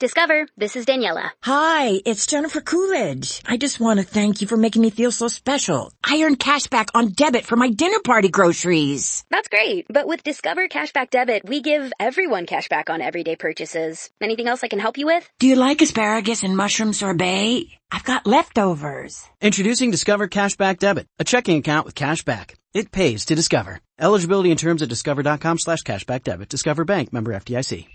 Discover, this is Daniela. Hi, it's Jennifer Coolidge. I just want to thank you for making me feel so special. I earned cash back on debit for my dinner party groceries. That's great, but with Discover Cashback Debit, we give everyone cash back on everyday purchases. Anything else I can help you with? Do you like asparagus and mushroom sorbet? I've got leftovers. Introducing Discover Cashback Debit, a checking account with cash back. It pays to Discover. Eligibility and terms at discover.com/cashback debit. Discover Bank, member FDIC.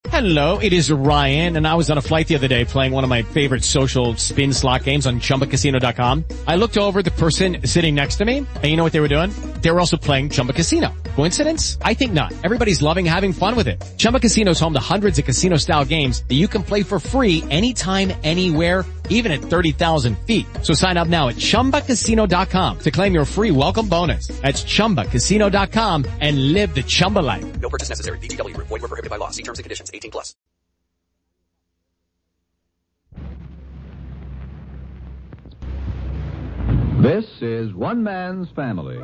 Hello, it is Ryan, and I was on a flight the other day playing one of my favorite social spin slot games on ChumbaCasino.com. I looked over at the person sitting next to me, and you know what they were doing? They were also playing Chumba Casino. Coincidence? I think not. Everybody's loving having fun with it. Chumba Casino is home to hundreds of casino-style games that you can play for free anytime, anywhere, even at 30,000 feet. So sign up now at ChumbaCasino.com to claim your free welcome bonus. That's ChumbaCasino.com and live the Chumba life. No purchase necessary. VGW. Void where prohibited by law. See terms and conditions. 18+. This is One Man's Family.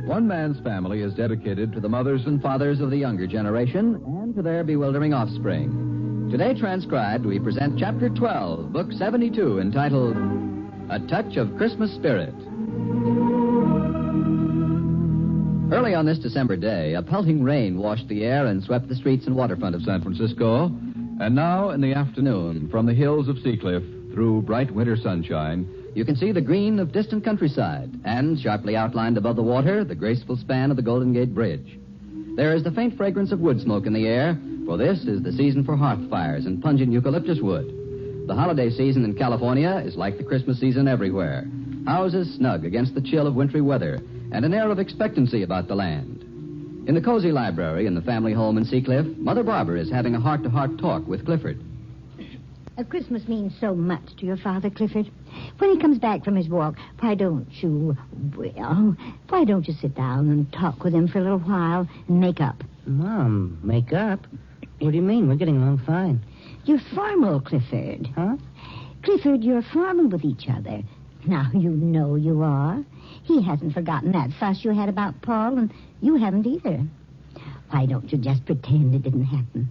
One Man's Family is dedicated to the mothers and fathers of the younger generation and to their bewildering offspring. Today transcribed, we present Chapter 12, Book 72, entitled A Touch of Christmas Spirit. Early on this December day, a pelting rain washed the air and swept the streets and waterfront of San Francisco. And now, in the afternoon, from the hills of Seacliff, through bright winter sunshine, you can see the green of distant countryside, and, sharply outlined above the water, the graceful span of the Golden Gate Bridge. There is the faint fragrance of wood smoke in the air, for this is the season for hearth fires and pungent eucalyptus wood. The holiday season in California is like the Christmas season everywhere. Houses snug against the chill of wintry weather, and an air of expectancy about the land. In the cozy library in the family home in Seacliff, Mother Barbara is having a heart-to-heart talk with Clifford. Christmas means so much to your father, Clifford. When he comes back from his walk, why don't you sit down and talk with him for a little while and make up? Mom, make up? What do you mean? We're getting along fine. You're formal, Clifford. Huh? Clifford, you're formal with each other. Now you know you are. He hasn't forgotten that fuss you had about Paul, and you haven't either. Why don't you just pretend it didn't happen?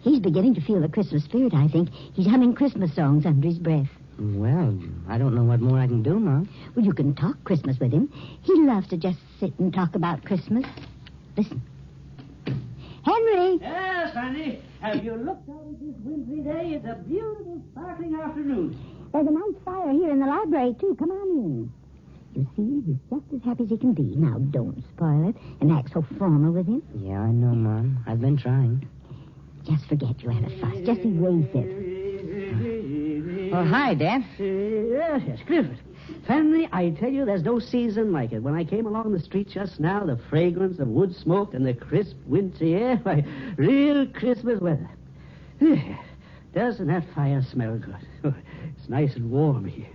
He's beginning to feel the Christmas spirit, I think. He's humming Christmas songs under his breath. Well, I don't know what more I can do, Mom. Well, you can talk Christmas with him. He loves to just sit and talk about Christmas. Listen. Henry! Yes, honey. Have you looked out at this wintry day? It's a beautiful, sparkling afternoon. There's a nice fire here in the library, too. Come on in. You see, he's just as happy as he can be. Now, don't spoil it and act so formal with him. Yeah, I know, Mom. I've been trying. Just forget you had a fuss. Just erase it. Oh, hi, Dad. Yes, Clifford. Family, I tell you, there's no season like it. When I came along the street just now, the fragrance of wood smoke and the crisp wintry air, why, real Christmas weather. Doesn't that fire smell good? It's nice and warm here.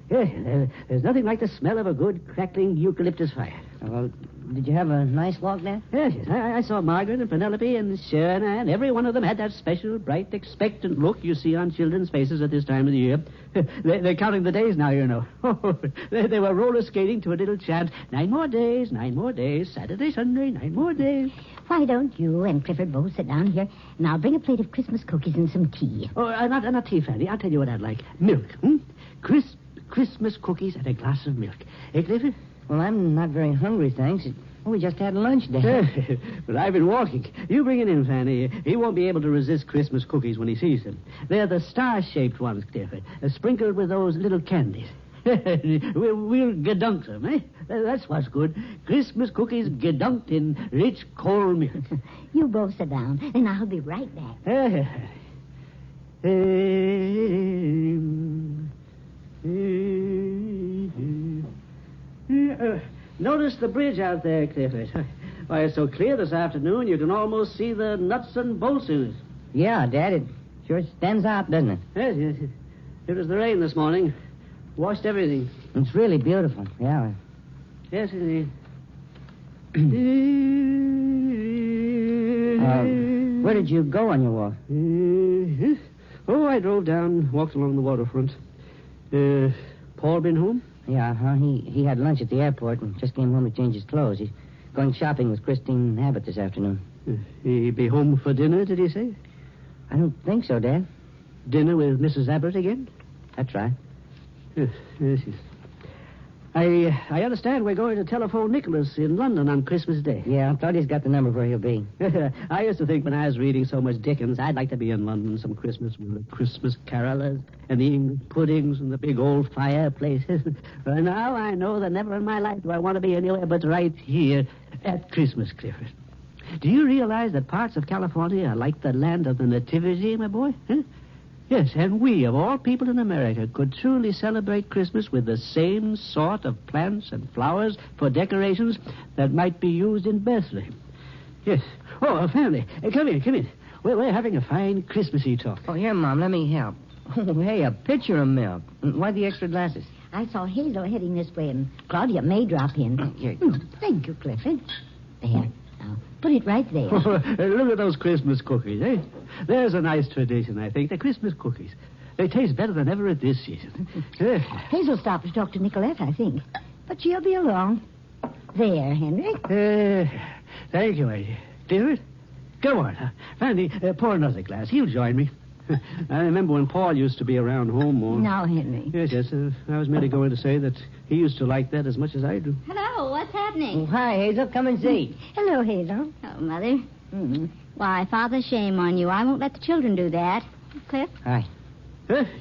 There's nothing like the smell of a good, crackling eucalyptus fire. Well, did you have a nice walk, Dad? Yes. I saw Margaret and Penelope and Shirna, and every one of them had that special, bright, expectant look you see on children's faces at this time of the year. They're counting the days now, you know. They were roller skating to a little chant, 9 more days, Saturday, Sunday, 9 more days. Why don't you and Clifford both sit down here, and I'll bring a plate of Christmas cookies and some tea. Oh, not tea, Fanny. I'll tell you what I'd like. Milk, Christmas cookies and a glass of milk. Clifford? Well, I'm not very hungry, thanks. We just had lunch, Dad. But I've been walking. You bring it in, Fanny. He won't be able to resist Christmas cookies when he sees them. They're the star-shaped ones, Clifford, sprinkled with those little candies. We'll gedunk them, eh? That's what's good. Christmas cookies gedunked in rich cold milk. You both sit down, and I'll be right back. Notice the bridge out there, Clifford. Why, it's so clear this afternoon you can almost see the nuts and bolts in it. Yeah, Dad, it sure stands out, doesn't it? Yes. It was the rain this morning. Washed everything. It's really beautiful, yeah. Yes, it is. Where did you go on your walk? Oh, I drove down, walked along the waterfront. Paul been home? Yeah, he had lunch at the airport and just came home to change his clothes. He's Going shopping with Christine Abbott this afternoon. He be home for dinner, did he say? I don't think so, Dad. Dinner with Mrs. Abbott again? That's right. Yes. I understand we're going to telephone Nicholas in London on Christmas Day. Yeah, I thought he's got the number where he'll be. I used to think when I was reading so much Dickens, I'd like to be in London some Christmas with the Christmas carolers and the English puddings and the big old fireplaces. But now I know that never in my life do I want to be anywhere but right here at Christmas, Clifford. Do you realize that parts of California are like the land of the Nativity, my boy? Huh? Yes, and we, of all people in America, could truly celebrate Christmas with the same sort of plants and flowers for decorations that might be used in Bethlehem. Yes. Oh, family, come in. We're having a fine Christmassy talk. Oh, here, Mom, let me help. Oh, hey, a pitcher of milk. Why the extra glasses? I saw Hazel heading this way, and Claudia may drop in. Here. Thank you, Clifford. There. Now, put it right there. Look at those Christmas cookies, eh? There's a nice tradition, I think. The Christmas cookies. They taste better than ever at this season. Hazel stopped to talk to Nicolette, I think. But she'll be along. There, Henry. Thank you, Eddie. Dear, go on. Fanny, pour another glass. He'll join me. I remember when Paul used to be around home more. Now, Henry. Yes. I was merely going to say that he used to like that as much as I do. Hello, what's happening? Oh, hi, Hazel. Come and see. Hello, Hazel. Oh, Mother. Why, Father, shame on you. I won't let the children do that. Cliff? Hi.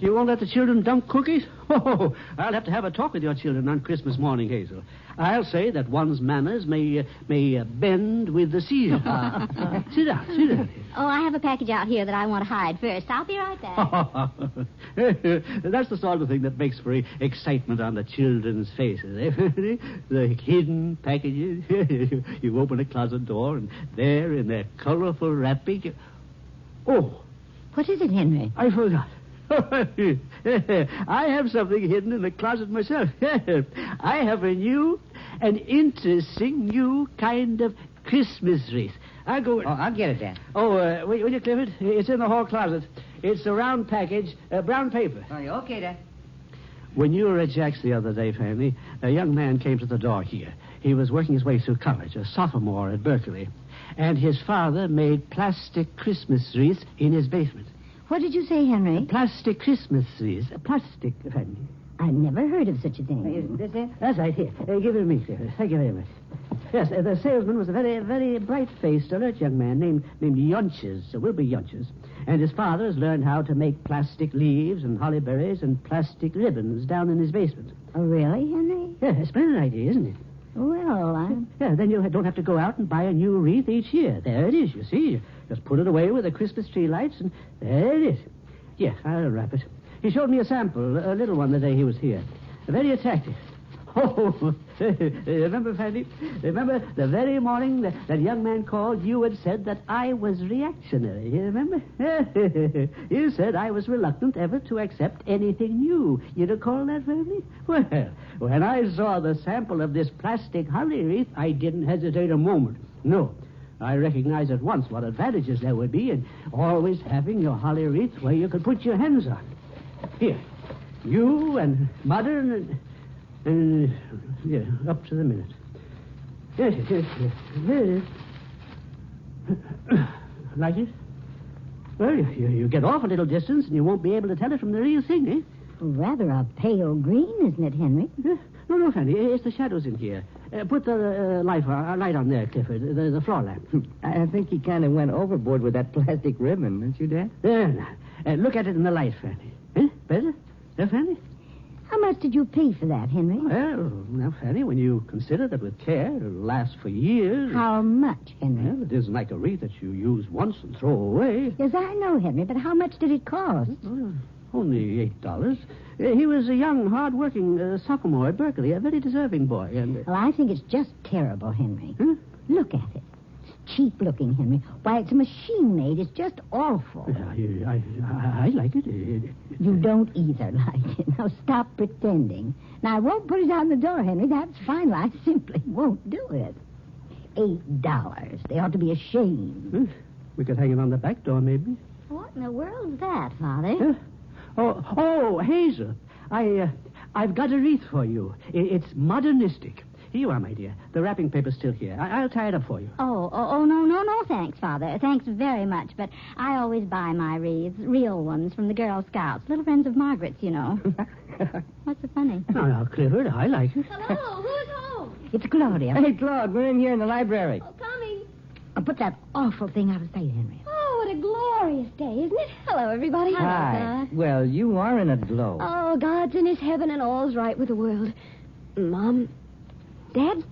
You won't let the children dump cookies? Oh, I'll have to have a talk with your children on Christmas morning, Hazel. I'll say that one's manners may bend with the season. Sit down. Oh, I have a package out here that I want to hide first. I'll be right back. That's the sort of thing that makes for excitement on the children's faces, eh? The hidden packages. You open a closet door, and there in their colorful wrapping... Oh! What is it, Henry? I forgot. I have something hidden in the closet myself. I have a new and interesting new kind of Christmas wreath. I'll go... Oh, I'll get it, Dad. Oh, will you, Clifford? It's in the hall closet. It's a round package, brown paper. Oh, okay, Dad. When you were at Jack's the other day, Fanny, a young man came to the door here. He was working his way through college, a sophomore at Berkeley. And his father made plastic Christmas wreaths in his basement. What did you say, Henry? Plastic Christmas wreaths. Plastic, Fanny. I've never heard of such a thing. Is this it? That's right. Here. Give it to me, Clifford. Thank you very much. Yes, the salesman was a very, very bright-faced, alert young man named Yonches, Wilbur Yonches. And his father has learned how to make plastic leaves and holly berries and plastic ribbons down in his basement. Oh, really, Henry? Yeah, a splendid idea, isn't it? Well, Yeah, then you don't have to go out and buy a new wreath each year. There it is, you see. You just put it away with the Christmas tree lights, and there it is. Yes, I'll wrap it. He showed me a sample, a little one, the day he was here. Very attractive. Oh, remember, Fanny? Remember the very morning that young man called, you had said that I was reactionary. You remember? You said I was reluctant ever to accept anything new. You recall that, Fanny? Well, when I saw the sample of this plastic holly wreath, I didn't hesitate a moment. No. I recognized at once what advantages there would be in always having your holly wreath where you could put your hands on. Here. You and Mother and yeah, up to the minute. Yes. Like it? Well, you get off a little distance and you won't be able to tell it from the real thing, eh? rather a pale green, isn't it, Henry? No, Fanny. It's the shadows in here. Put the light on there, Clifford. The floor lamp. I think he kind of went overboard with that plastic ribbon, don't you, Dad? There. Look at it in the light, Fanny. Better? Fanny? How much did you pay for that, Henry? Well, now, Fanny, when you consider that with care, it'll last for years. How much, Henry? Well, it isn't like a wreath that you use once and throw away. Yes, I know, Henry, but how much did it cost? Only $8. He was a young, hard-working sophomore at Berkeley, a very deserving boy, and... Well, I think it's just terrible, Henry. Huh? Look at it. It's cheap-looking, Henry. Why, it's a machine-made. It's just awful. I like it. You don't either like it. Now, stop pretending. Now, I won't put it on the door, Henry. That's final. I simply won't do it. $8. They ought to be ashamed. We could hang it on the back door, maybe. What in the world's that, Father? Oh, Hazel. I've got a wreath for you. It's modernistic. Here you are, my dear. The wrapping paper's still here. I'll tie it up for you. Oh, no, thanks, Father. Thanks very much, but I always buy my wreaths, real ones, from the Girl Scouts, little friends of Margaret's, you know. What's so funny? Now, Clifford, I like it. Hello, who's home? It's Claudia. Hey, Claude, we're in here in the library. Oh, coming. Put that awful thing out of sight, Henry. Oh, what a glorious day, isn't it? Hello, everybody. Hi. Well, you are in a glow. Oh, God's in his heaven and all's right with the world. Mom, Dad,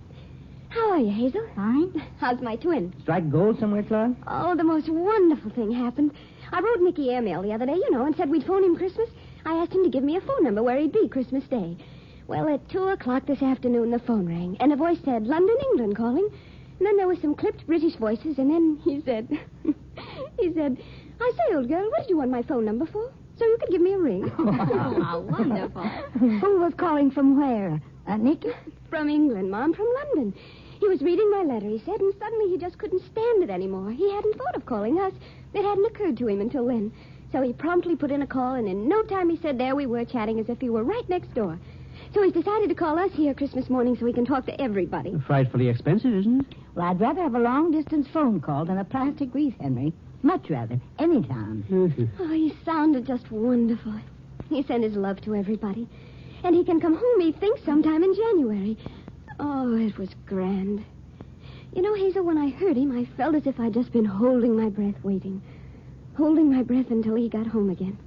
how are you, Hazel? Fine. How's my twin? Strike gold somewhere, Claude? Oh, the most wonderful thing happened. I wrote Nicky airmail the other day, and said we'd phone him Christmas. I asked him to give me a phone number where he'd be Christmas Day. Well, at 2:00 this afternoon, the phone rang, and a voice said, London, England calling. And then there was some clipped British voices, and then he said, I say, old girl, what did you want my phone number for? So you could give me a ring. Oh, how wonderful. Who was calling from where? Nicky? From England, Mom, from London. He was reading my letter, he said, and suddenly he just couldn't stand it anymore. He hadn't thought of calling us. It hadn't occurred to him until then. So he promptly put in a call, and in no time he said there we were chatting as if he were right next door. So he's decided to call us here Christmas morning so he can talk to everybody. Frightfully expensive, isn't it? Well, I'd rather have a long-distance phone call than a plastic wreath, Henry. Much rather. Anytime. Oh, he sounded just wonderful. He sent his love to everybody. And he can come home, he thinks, sometime in January. Oh, it was grand. You know, Hazel, when I heard him, I felt as if I'd just been holding my breath, waiting. Holding my breath until he got home again.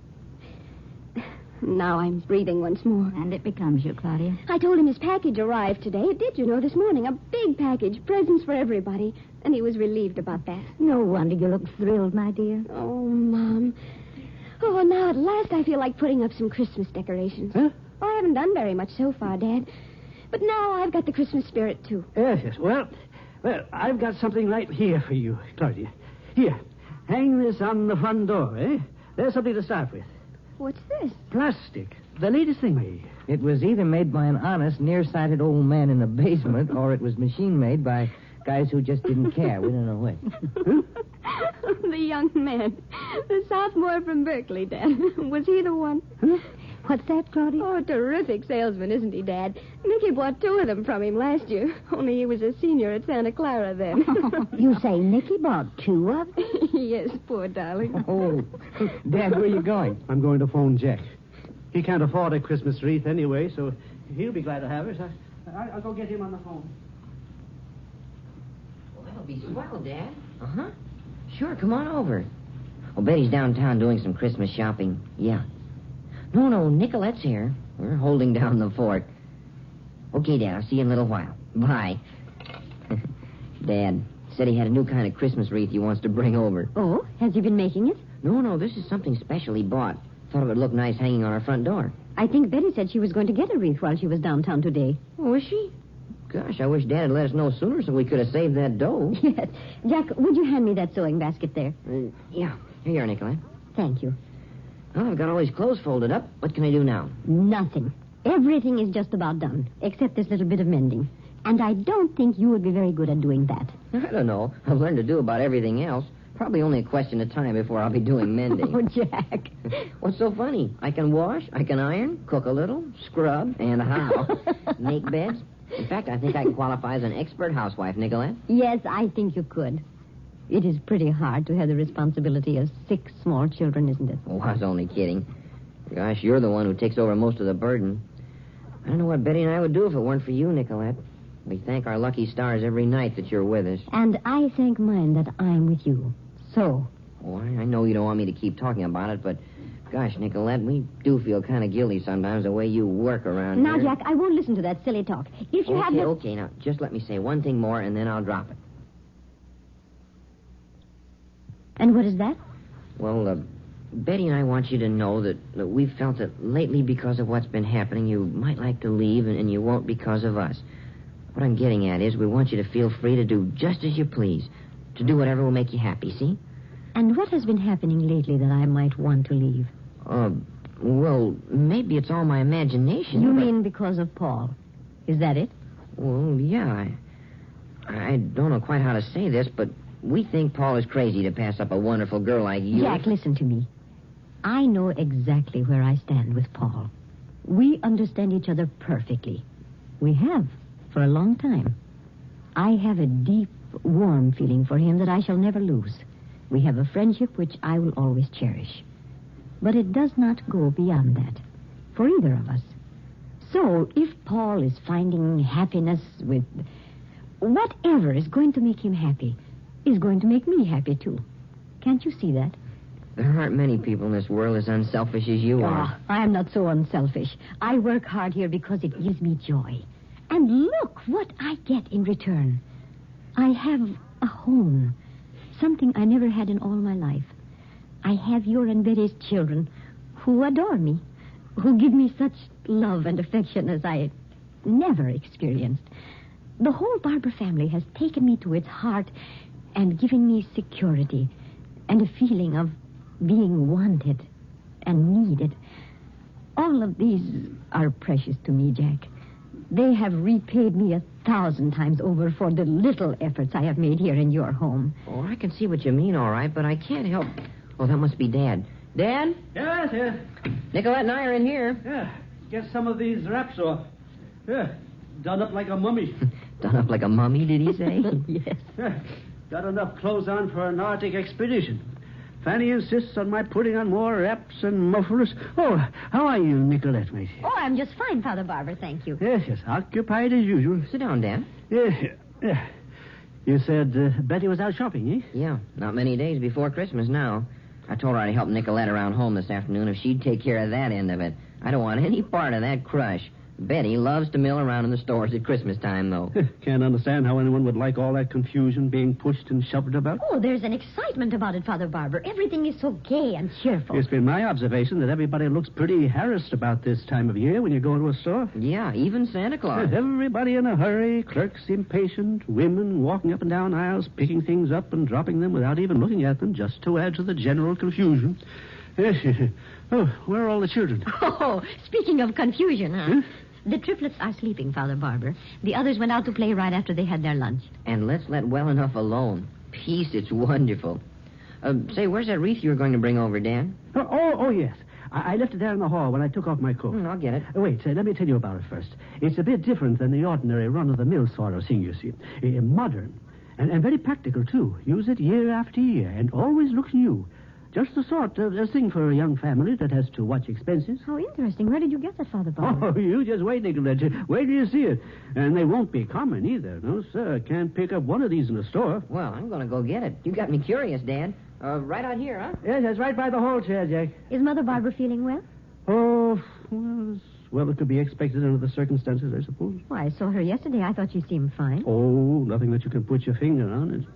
Now I'm breathing once more. And it becomes you, Claudia. I told him his package arrived today. It did, this morning. A big package, presents for everybody. And he was relieved about that. No wonder you look thrilled, my dear. Oh, Mom. Oh, now at last I feel like putting up some Christmas decorations. Huh? Oh, I haven't done very much so far, Dad. But now I've got the Christmas spirit, too. Yes. Well, I've got something right here for you, Claudia. Here, hang this on the front door, eh? There's something to start with. What's this? Plastic. The latest thing made. It was either made by an honest, nearsighted old man in the basement, or it was machine-made by guys who just didn't care. We don't know which. The young man. The sophomore from Berkeley, Dad. Was he the one? Huh? What's that, Claudia? Oh, a terrific salesman, isn't he, Dad? Nicky bought 2 of them from him last year. Only he was a senior at Santa Clara then. You say Nicky bought 2 of them? Yes, poor darling. Oh, Dad, where are you going? I'm going to phone Jack. He can't afford a Christmas wreath anyway, so he'll be glad to have it. I'll go get him on the phone. Well, that'll be swell, Dad. Uh-huh. Sure, come on over. Oh, Betty's downtown doing some Christmas shopping. Yeah. No, Nicolette's here. We're holding down the fort. Okay, Dad, I'll see you in a little while. Bye. Dad said he had a new kind of Christmas wreath he wants to bring over. Oh, has he been making it? No, this is something special he bought. Thought it would look nice hanging on our front door. I think Betty said she was going to get a wreath while she was downtown today. Oh, is she? Gosh, I wish Dad had let us know sooner so we could have saved that dough. Yes. Jack, would you hand me that sewing basket there? Yeah. Here you are, Nicolette. Thank you. Well, I've got all these clothes folded up. What can I do now? Nothing. Everything is just about done, except this little bit of mending. And I don't think you would be very good at doing that. I don't know. I've learned to do about everything else. Probably only a question of time before I'll be doing mending. Oh, Jack. What's so funny? I can wash, I can iron, cook a little, scrub, and how? Make beds. In fact, I think I can qualify as an expert housewife, Nicolette. Yes, I think you could. It is pretty hard to have the responsibility of 6 small children, isn't it? Oh, I was only kidding. Gosh, you're the one who takes over most of the burden. I don't know what Betty and I would do if it weren't for you, Nicolette. We thank our lucky stars every night that you're with us. And I thank mine that I'm with you. So? Oh, I know you don't want me to keep talking about it, but gosh, Nicolette, we do feel kind of guilty sometimes the way you work around now, here. Jack, I won't listen to that silly talk. If you have Okay, now, just let me say one thing more, and then I'll drop it. And what is that? Well, Betty and I want you to know that we've felt that lately because of what's been happening, you might like to leave, and you won't because of us. What I'm getting at is we want you to feel free to do just as you please, to do whatever will make you happy, see? And what has been happening lately that I might want to leave? Well, maybe it's all my imagination. You mean because of Paul? Is that it? Well, yeah. I don't know quite how to say this, but we think Paul is crazy to pass up a wonderful girl like you. Jack, listen to me. I know exactly where I stand with Paul. We understand each other perfectly. We have for a long time. I have a deep, warm feeling for him that I shall never lose. We have a friendship which I will always cherish. But it does not go beyond that, for either of us. So, if Paul is finding happiness with whatever is going to make him happy, is going to make me happy, too. Can't you see that? There aren't many people in this world as unselfish as you are. I am not so unselfish. I work hard here because it gives me joy. And look what I get in return. I have a home, something I never had in all my life. I have your and Betty's children who adore me, who give me such love and affection as I never experienced. The whole Barber family has taken me to its heart and given me security and a feeling of being wanted and needed. All of these are precious to me, Jack. They have repaid me 1,000 times over for the little efforts I have made here in your home. Oh, I can see what you mean, all right, but I can't help... Oh, that must be Dad. Dad? Yes, yes. Nicolette and I are in here. Yeah, get some of these wraps off. Yeah, done up like a mummy. Done up like a mummy, did he say? Yes. Yeah, got enough clothes on for an Arctic expedition. Fanny insists on my putting on more wraps and mufflers. Oh, how are you, Nicolette, mate? Oh, I'm just fine, Father Barber, thank you. Yes, yes, occupied as usual. Sit down, Dad. Yeah. You said Betty was out shopping, eh? Yeah, not many days before Christmas now. I told her I'd help Nicolette around home this afternoon if she'd take care of that end of it. I don't want any part of that crush. Betty loves to mill around in the stores at Christmas time, though. Can't understand how anyone would like all that confusion being pushed and shoved about. Oh, there's an excitement about it, Father Barber. Everything is so gay and cheerful. It's been my observation that everybody looks pretty harassed about this time of year when you go into a store. Yeah, even Santa Claus. Everybody in a hurry, clerks impatient, women walking up and down aisles, picking things up and dropping them without even looking at them, just to add to the general confusion. Oh, where are all the children? Oh, speaking of confusion, huh? The triplets are sleeping, Father Barber. The others went out to play right after they had their lunch. And let's let well enough alone. Peace, it's wonderful. Say, where's that wreath you were going to bring over, Dan? Oh, yes. I left it there in the hall when I took off my coat. I'll get it. Wait, let me tell you about it first. It's a bit different than the ordinary run-of-the-mill sort of thing, you see. Modern. And very practical, too. Use it year after year and always looks new. Just the sort of thing for a young family that has to watch expenses. How interesting. Where did you get that, Father Barber? Oh, you just wait, Nicolette. Wait till you see it. And they won't be common either. No, sir. Can't pick up one of these in the store. Well, I'm going to go get it. You got me curious, Dan. Right out here, huh? Yes, that's right by the hall chair, Jack. Is Mother Barber feeling well? Oh, well, it could be expected under the circumstances, I suppose. Why, I saw her yesterday. I thought she seemed fine. Oh, nothing that you can put your finger on.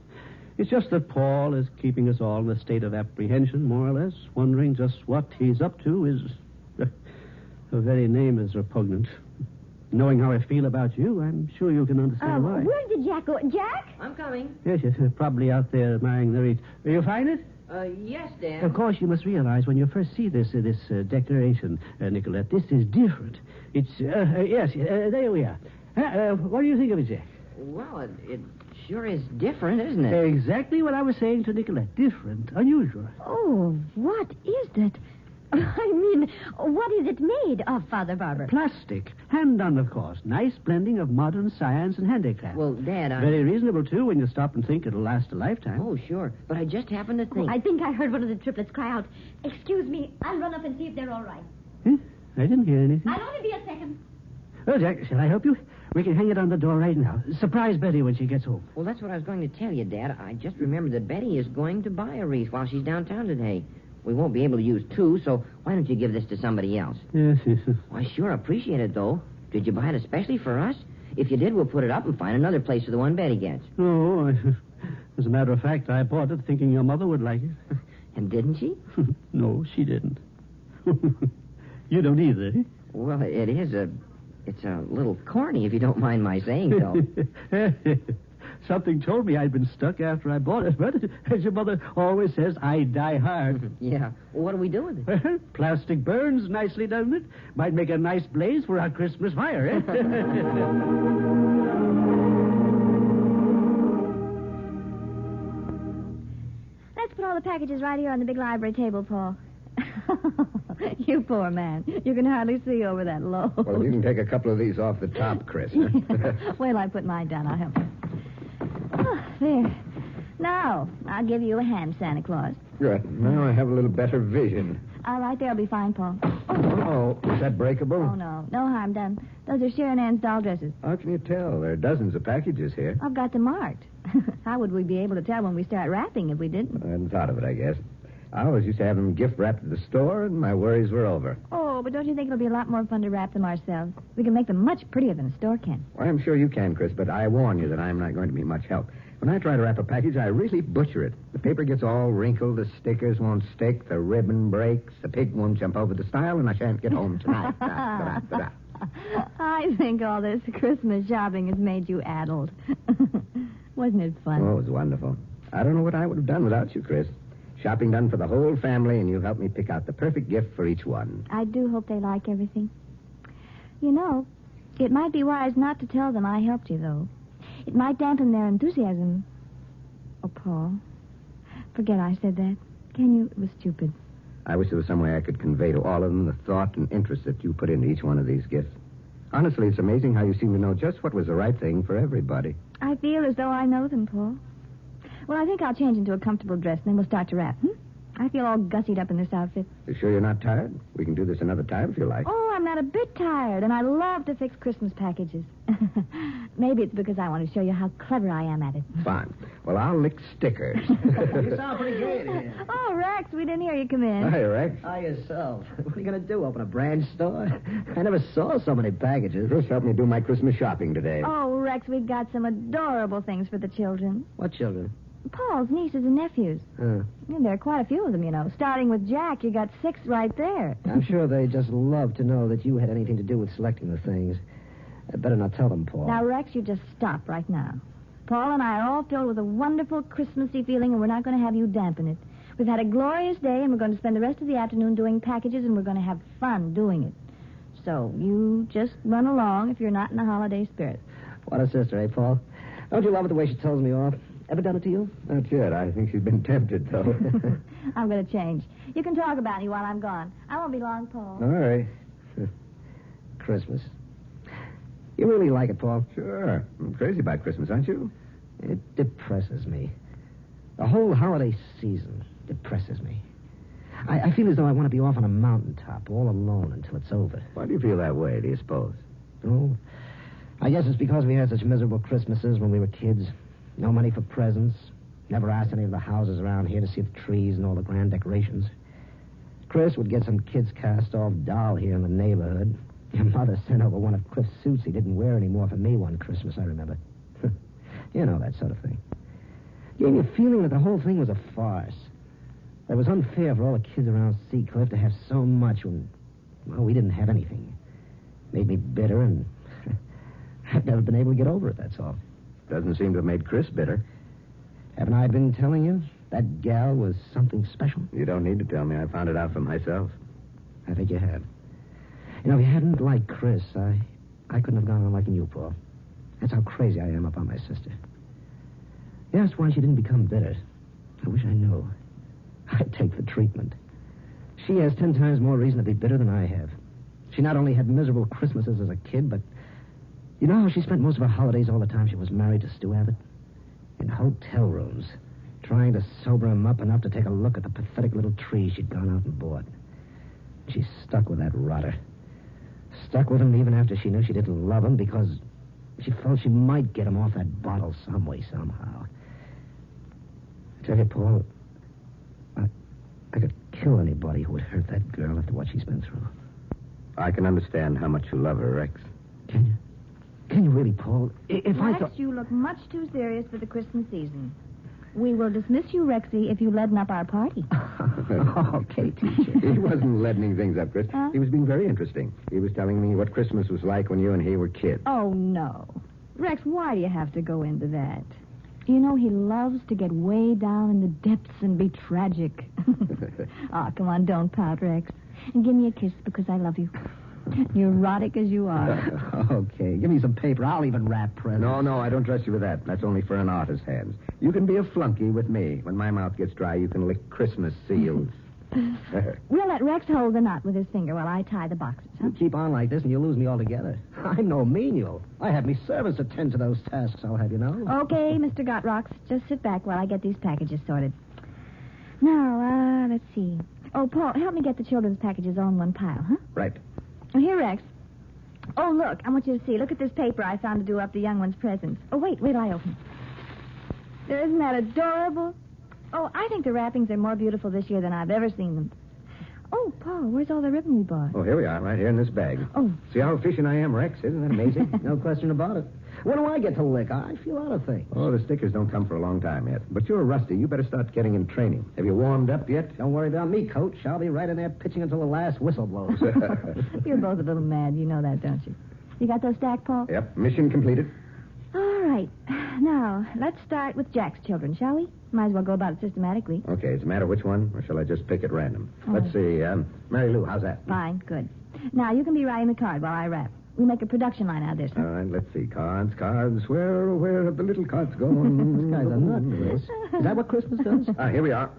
It's just that Paul is keeping us all in a state of apprehension, more or less, wondering just what he's up to is... The very name is repugnant. Knowing how I feel about you, I'm sure you can understand why. Where did Jack go? Jack? I'm coming. Yes, probably out there admiring the wreath. You find it? Yes, Dan. Of course, you must realize when you first see this decoration, Nicolette, this is different. It's, yes, there we are. What do you think of it, Jack? Well, it sure is different, isn't it? Exactly what I was saying to Nicolette. Different, unusual. Oh, what is that? I mean, what is it made of, Father Barber? Plastic. Hand done, of course. Nice blending of modern science and handicraft. Well, Dad, Very reasonable, too, when you stop and think it'll last a lifetime. Oh, sure. But I just happened to think... I think I heard one of the triplets cry out, "Excuse me, I'll run up and see if they're all right." I didn't hear anything. I'll only be a second. Oh, Jack, shall I help you? We can hang it on the door right now. Surprise Betty when she gets home. Well, that's what I was going to tell you, Dad. I just remembered that Betty is going to buy a wreath while she's downtown today. We won't be able to use two, so why don't you give this to somebody else? Yes. Well, I sure appreciate it, though. Did you buy it especially for us? If you did, we'll put it up and find another place for the one Betty gets. No, as a matter of fact, I bought it thinking your mother would like it. And didn't she? No, she didn't. You don't either, eh? Well, it's a little corny, if you don't mind my saying so. Something told me I'd been stuck after I bought it, but as your mother always says, I die hard. Yeah. Well, what do we do with it? Plastic burns nicely, doesn't it? Might make a nice blaze for our Christmas fire, eh? Let's put all the packages right here on the big library table, Paul. You poor man. You can hardly see over that load. Well, if you can take a couple of these off the top, Chris. Huh? Wait till I put mine down. I'll help you. Oh, there. Now, I'll give you a hand, Santa Claus. Good. Now I have a little better vision. All right, there'll be fine, Paul. Oh, is that breakable? Oh, no. No harm done. Those are Sharon Ann's doll dresses. How can you tell? There are dozens of packages here. I've got them marked. How would we be able to tell when we start wrapping if we didn't? I hadn't thought of it, I guess. I always used to have them gift wrapped at the store, and my worries were over. Oh, but don't you think it'll be a lot more fun to wrap them ourselves? We can make them much prettier than a store can. Well, I'm sure you can, Chris, but I warn you that I'm not going to be much help. When I try to wrap a package, I really butcher it. The paper gets all wrinkled, the stickers won't stick, the ribbon breaks, the pig won't jump over the stile, and I shan't get home tonight. I think all this Christmas shopping has made you addled. Wasn't it fun? Oh, it was wonderful. I don't know what I would have done without you, Chris. Shopping done for the whole family, and you helped me pick out the perfect gift for each one. I do hope they like everything. You know, it might be wise not to tell them I helped you, though. It might dampen their enthusiasm. Oh, Paul, forget I said that. Can you? It was stupid. I wish there was some way I could convey to all of them the thought and interest that you put into each one of these gifts. Honestly, it's amazing how you seem to know just what was the right thing for everybody. I feel as though I know them, Paul. Well, I think I'll change into a comfortable dress, and then we'll start to wrap. I feel all gussied up in this outfit. You sure you're not tired? We can do this another time if you like. Oh, I'm not a bit tired, and I love to fix Christmas packages. Maybe it's because I want to show you how clever I am at it. Fine. Well, I'll lick stickers. You sound pretty great here. Oh, Rex, we didn't hear you come in. Hi, Rex. Hi, yourself. What are you going to do, open a branch store? I never saw so many packages. Chris helped me do my Christmas shopping today. Oh, Rex, we've got some adorable things for the children. What children? Paul's nieces and nephews. Huh. Yeah, there are quite a few of them, you know. Starting with Jack, you got 6 right there. I'm sure they just love to know that you had anything to do with selecting the things. I better not tell them, Paul. Now, Rex, you just stop right now. Paul and I are all filled with a wonderful Christmassy feeling, and we're not going to have you dampen it. We've had a glorious day, and we're going to spend the rest of the afternoon doing packages, and we're going to have fun doing it. So you just run along if you're not in the holiday spirit. What a sister, eh, Paul? Don't you love it the way she tells me off? Ever done it to you? Not yet. I think she's been tempted, though. I'm going to change. You can talk about me while I'm gone. I won't be long, Paul. All right. Christmas. You really like it, Paul? Sure. I'm crazy about Christmas, aren't you? It depresses me. The whole holiday season depresses me. I feel as though I want to be off on a mountaintop, all alone until it's over. Why do you feel that way, do you suppose? Oh, I guess it's because we had such miserable Christmases when we were kids. No money for presents. Never asked any of the houses around here to see the trees and all the grand decorations. Chris would get some kid's cast-off doll here in the neighborhood. Your mother sent over one of Cliff's suits he didn't wear anymore for me one Christmas, I remember. You know, that sort of thing. Gave me a feeling that the whole thing was a farce. That it was unfair for all the kids around Seacliff to have so much when, well, we didn't have anything. Made me bitter, and I've never been able to get over it, that's all. Doesn't seem to have made Chris bitter. Haven't I been telling you? That gal was something special. You don't need to tell me. I found it out for myself. I think you have. You know, if you hadn't liked Chris, I couldn't have gone on liking you, Paul. That's how crazy I am about my sister. You asked why she didn't become bitter. I wish I knew. I'd take the treatment. She has 10 times more reason to be bitter than I have. She not only had miserable Christmases as a kid, but you know how she spent most of her holidays all the time she was married to Stu Abbott? In hotel rooms, trying to sober him up enough to take a look at the pathetic little tree she'd gone out and bought. She stuck with that rotter. Stuck with him even after she knew she didn't love him because she felt she might get him off that bottle some way, somehow. I tell you, Paul, I could kill anybody who would hurt that girl after what she's been through. I can understand how much you love her, Rex. Can you? Can you really, Paul? If Rex, I thought... you look much too serious for the Christmas season. We will dismiss you, Rexy, if you leaden up our party. Okay, teacher. He wasn't leadening things up, Chris. Huh? He was being very interesting. He was telling me what Christmas was like when you and he were kids. Oh, no. Rex, why do you have to go into that? You know, he loves to get way down in the depths and be tragic. Oh, come on, don't pout, Rex. And give me a kiss because I love you. Neurotic as you are. Okay, give me some paper. I'll even wrap presents. No, I don't trust you with that. That's only for an artist's hands. You can be a flunky with me. When my mouth gets dry, you can lick Christmas seals. We'll let Rex hold the knot with his finger while I tie the boxes, huh? You keep on like this and you'll lose me altogether. I'm no menial. I have me servants attend to those tasks, I'll have you know. Okay, Mr. Gotrocks. Just sit back while I get these packages sorted. Now, let's see. Oh, Paul, help me get the children's packages all in one pile, huh? Right. Oh, here, Rex. Oh, look, I want you to see. Look at this paper I found to do up the young one's presents. Oh, wait till I open it. Isn't that adorable? Oh, I think the wrappings are more beautiful this year than I've ever seen them. Oh, Paul, where's all the ribbon we bought? Oh, here we are, right here in this bag. Oh. See how efficient I am, Rex? Isn't that amazing? No question about it. When do I get to lick? I feel out of things. Oh, the stickers don't come for a long time yet. But you're rusty. You better start getting in training. Have you warmed up yet? Don't worry about me, Coach. I'll be right in there pitching until the last whistle blows. You're both a little mad. You know that, don't you? You got those stacked, Paul? Yep, mission completed. All right. Now, let's start with Jack's children, shall we? Might as well go about it systematically. Okay, does it matter which one, or shall I just pick at random? Oh. Let's see, Mary Lou, how's that? Fine, good. Now, you can be writing the card while I wrap. We make a production line out of this. All right, let's see. Cards. Where have the little cards gone? This guy's a nut, Chris. Is that what Christmas does? Here we are.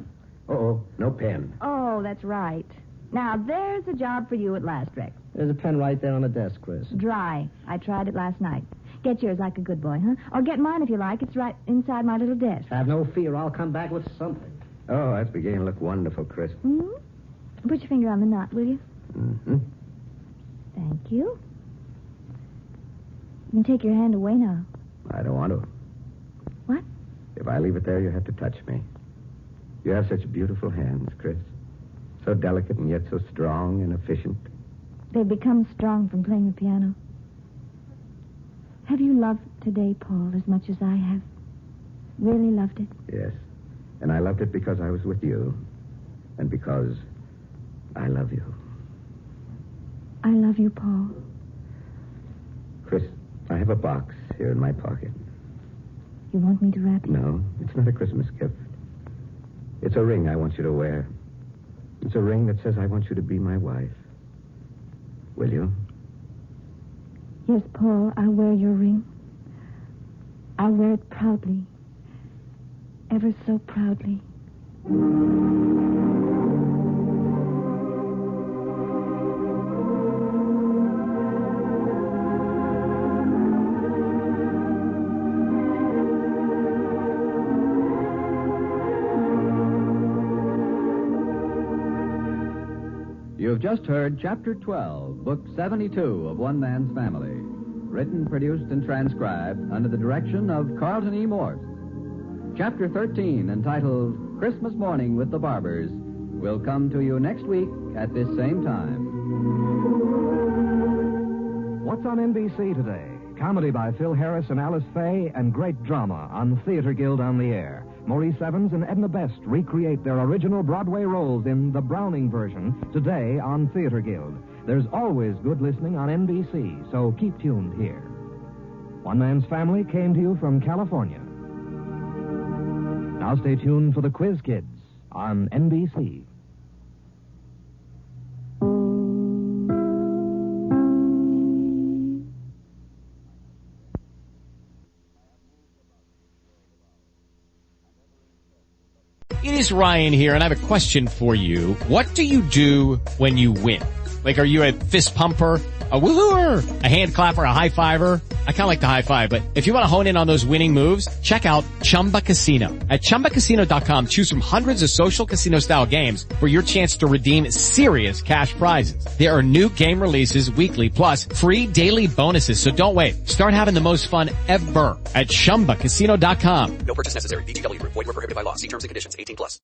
Uh-oh, no pen. Oh, that's right. Now, there's a job for you at last, Rex. There's a pen right there on the desk, Chris. Dry. I tried it last night. Get yours like a good boy, huh? Or get mine if you like. It's right inside my little desk. Have no fear. I'll come back with something. Oh, that's beginning to look wonderful, Chris. Mm-hmm. Put your finger on the knot, will you? Mm-hmm. Thank you. You can take your hand away now. I don't want to. What? If I leave it there, you have to touch me. You have such beautiful hands, Chris. So delicate and yet so strong and efficient. They've become strong from playing the piano. Have you loved today, Paul, as much as I have? Really loved it? Yes. And I loved it because I was with you. And because I love you. I love you, Paul. Chris, I have a box here in my pocket. You want me to wrap it? No, it's not a Christmas gift. It's a ring I want you to wear. It's a ring that says I want you to be my wife. Will you? Yes, Paul, I'll wear your ring. I'll wear it proudly. Ever so proudly. You've just heard Chapter 12, Book 72 of One Man's Family. Written, produced, and transcribed under the direction of Carlton E. Morse. Chapter 13, entitled Christmas Morning with the Barbers, will come to you next week at this same time. What's on NBC today? Comedy by Phil Harris and Alice Faye, and great drama on Theater Guild on the Air. Maurice Evans and Edna Best recreate their original Broadway roles in the Browning version today on Theater Guild. There's always good listening on NBC, so keep tuned here. One Man's Family came to you from California. Now stay tuned for the Quiz Kids on NBC. It is Ryan here, and I have a question for you. What do you do when you win? Like, are you a fist pumper, a woohooer, a hand clapper, a high fiver? I kind of like the high five, but if you want to hone in on those winning moves, check out Chumba Casino. At ChumbaCasino.com, choose from hundreds of social casino-style games for your chance to redeem serious cash prizes. There are new game releases weekly, plus free daily bonuses, so don't wait. Start having the most fun ever at ChumbaCasino.com. No purchase necessary. VGW Group. Void where prohibited by law. See terms and conditions. 18+.